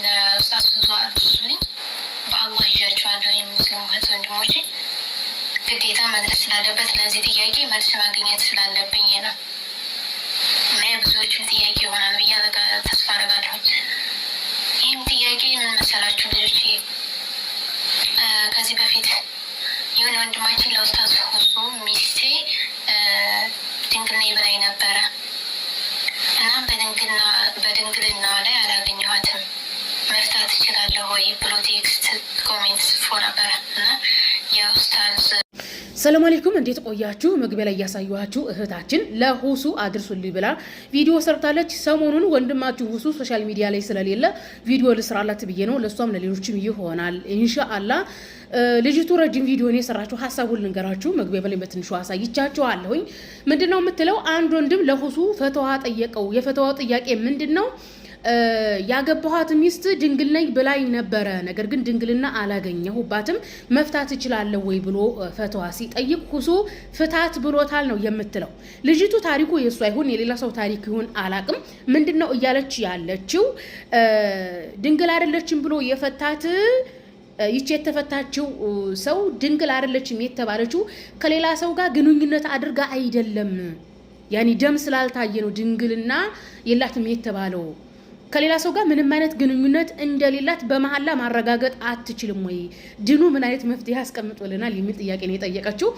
ለኡስታዝ ዙአር ሱኒ በአላህ ይጃቸዋለሁ የሙስሊም እህት ወንድሞቼ ግዴታ መድረስ ስላለበት ለዚህ ጥያቄ መልስ ማግኘት ስላለብኝ ነው። እና ብዙዎቹም ጥያቄ ይሆናል ብዬ ተስፋ አደርጋለሁ። ይህም ጥያቄ ምን መሰላችሁ ልጆች፣ ከዚህ በፊት የሆነ ወንድማችን ለኡስታዝ ሁሱ ሚስቴ ድንግል ነኝ ብላኝ ነበረ እና በድንግልና ላይ አላገኘኋትም መፍታት እችላለሁ ወይ ብሎ ቴክስት ኮሜንት ጽፎ ነበረ እና የኡስታዝ ሰላም አለይኩም እንዴት ቆያችሁ? መግቢያ ላይ ያሳየኋችሁ እህታችን ለሁሱ አድርሱልኝ ብላ ቪዲዮ ሰርታለች። ሰሞኑን ወንድማችሁ ሁሱ ሶሻል ሚዲያ ላይ ስለሌለ ቪዲዮ ልስራላት ብዬ ነው። ለሷም ለሌሎችም ይሆናል ኢንሻአላህ። ልጅቱ ረጅም ቪዲዮ ነው የሰራችሁ። ሐሳቡን ልንገራችሁ። መግቢያ ላይ በትንሹ አሳይቻችኋለሁኝ። ምንድነው የምትለው? አንድ ወንድም ለሁሱ ፈተዋ ጠየቀው። የፈተዋው ጥያቄ ምንድነው? ያገባኋት ሚስት ድንግል ነኝ ብላኝ ነበረ፣ ነገር ግን ድንግልና አላገኘሁባትም መፍታት እችላለሁ ወይ ብሎ ፈተዋ ሲጠይቅ ሁሱ ፍታት ብሎታል ነው የምትለው ልጅቱ። ታሪኩ የሷ ይሁን የሌላ ሰው ታሪክ ይሁን አላቅም። ምንድነው እያለች ያለችው? ድንግል አይደለችም ብሎ የፈታት ይቺ የተፈታችው ሰው ድንግል አይደለችም የተባለችው ከሌላ ሰው ጋር ግንኙነት አድርጋ አይደለም፣ ያኒ ደም ስላልታየ ነው ድንግልና የላትም የተባለው። ከሌላ ሰው ጋር ምንም አይነት ግንኙነት እንደሌላት በመሐላ ማረጋገጥ አትችልም ወይ? ድኑ ምን አይነት መፍትሄ ያስቀምጡልናል የሚል ጥያቄ ነው የጠየቀችው።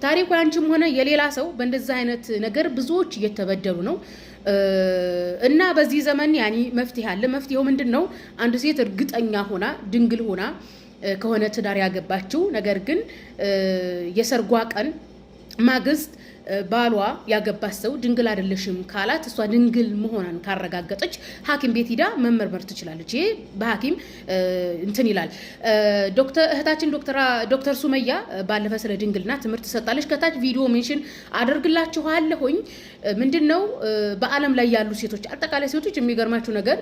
ታሪኩ ያንቺም ሆነ የሌላ ሰው በእንደዚህ አይነት ነገር ብዙዎች እየተበደሉ ነው እና በዚህ ዘመን ያኒ መፍትሄ አለ። መፍትሄው ምንድነው? አንድ ሴት እርግጠኛ ሆና ድንግል ሆና ከሆነ ትዳር ያገባችው ነገር ግን የሰርጓ ቀን ማግስት ባሏ ያገባት ሰው ድንግል አይደለሽም ካላት እሷ ድንግል መሆኗን ካረጋገጠች ሐኪም ቤት ሄዳ መመርመር ትችላለች። ይሄ በሐኪም እንትን ይላል። እህታችን ዶክተር ሱመያ ባለፈ ስለ ድንግልና ትምህርት ሰጣለች። ከታች ቪዲዮ ሜንሽን አደርግላችኋለሁኝ። ምንድነው በአለም ላይ ያሉ ሴቶች አጠቃላይ ሴቶች የሚገርማችሁ ነገር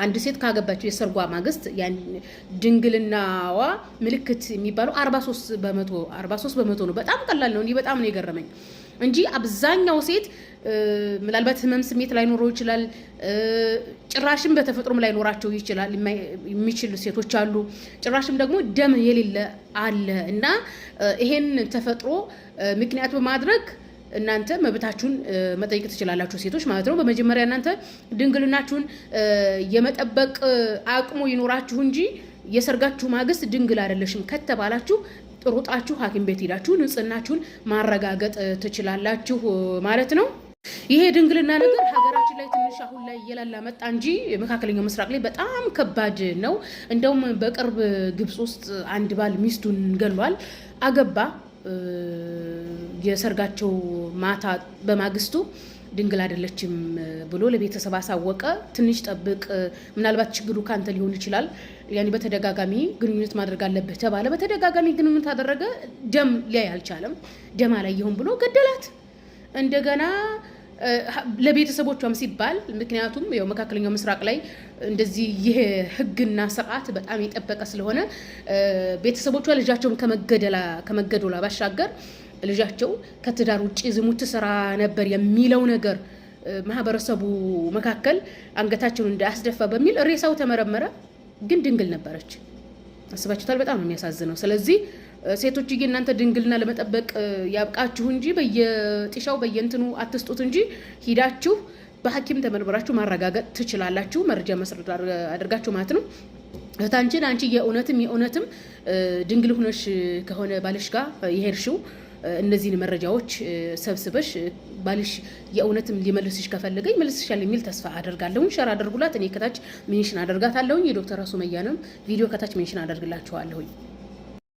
አንድ ሴት ካገባቸው የሰርጓ ማግስት ያን ድንግልናዋ ምልክት የሚባለው 43 በመቶ ነው። በጣም ቀላል ነው። እንዲህ በጣም ነው የገረመኝ እንጂ አብዛኛው ሴት ምናልባት ህመም ስሜት ላይ ኖረው ይችላል፣ ጭራሽም በተፈጥሮም ላይ ኖራቸው ይችላል የሚችሉ ሴቶች አሉ። ጭራሽም ደግሞ ደም የሌለ አለ እና ይሄን ተፈጥሮ ምክንያት በማድረግ እናንተ መብታችሁን መጠየቅ ትችላላችሁ ሴቶች ማለት ነው። በመጀመሪያ እናንተ ድንግልናችሁን የመጠበቅ አቅሙ ይኖራችሁ እንጂ የሰርጋችሁ ማግስት ድንግል አይደለሽም ከተባላችሁ ጥሩጣችሁ ሐኪም ቤት ሄዳችሁ ንጽህናችሁን ማረጋገጥ ትችላላችሁ ማለት ነው። ይሄ ድንግልና ነገር ሀገራችን ላይ ትንሽ አሁን ላይ እየላላ መጣ እንጂ መካከለኛው ምስራቅ ላይ በጣም ከባድ ነው። እንደውም በቅርብ ግብጽ ውስጥ አንድ ባል ሚስቱን ገሏል። አገባ የሰርጋቸው ማታ በማግስቱ ድንግል አይደለችም ብሎ ለቤተሰብ አሳወቀ። ትንሽ ጠብቅ፣ ምናልባት ችግሩ ካንተ ሊሆን ይችላል፣ ያኒ በተደጋጋሚ ግንኙነት ማድረግ አለበት ተባለ። በተደጋጋሚ ግንኙነት አደረገ። ደም ሊያይ አልቻለም። ደም አላየሁም ብሎ ገደላት። እንደገና ለቤተሰቦቿም ሲባል ምክንያቱም ያው መካከለኛው ምስራቅ ላይ እንደዚህ ይሄ ህግና ስርዓት በጣም የጠበቀ ስለሆነ ቤተሰቦቿ ልጃቸውን ከመገደላ ባሻገር ልጃቸው ከትዳር ውጪ ዝሙት ስራ ነበር የሚለው ነገር ማህበረሰቡ መካከል አንገታቸውን እንዳያስደፋ በሚል ሬሳው ተመረመረ። ግን ድንግል ነበረች። አስባችሁታል? በጣም ነው የሚያሳዝነው። ስለዚህ ሴቶች እናንተ ድንግልና ለመጠበቅ ያብቃችሁ እንጂ በየጥሻው በየንትኑ አትስጡት እንጂ ሂዳችሁ በሐኪም ተመርምራችሁ ማረጋገጥ ትችላላችሁ። መረጃ መሰረት አድርጋችሁ ማለት ነው። እህታችን አንቺ የእውነትም ድንግል ሆነሽ ከሆነ ባልሽ ጋር የሄድሽው እነዚህን መረጃዎች ሰብስበሽ ባልሽ የእውነትም ሊመልስሽ ከፈለገ ይመልስሻል የሚል ተስፋ አደርጋለሁ። ሼር አድርጉላት። እኔ ከታች ሜንሽን አደርጋታለሁ። የዶክተር ሱመያንም ቪዲዮ ከታች ሜንሽን አደርግላችኋለሁ።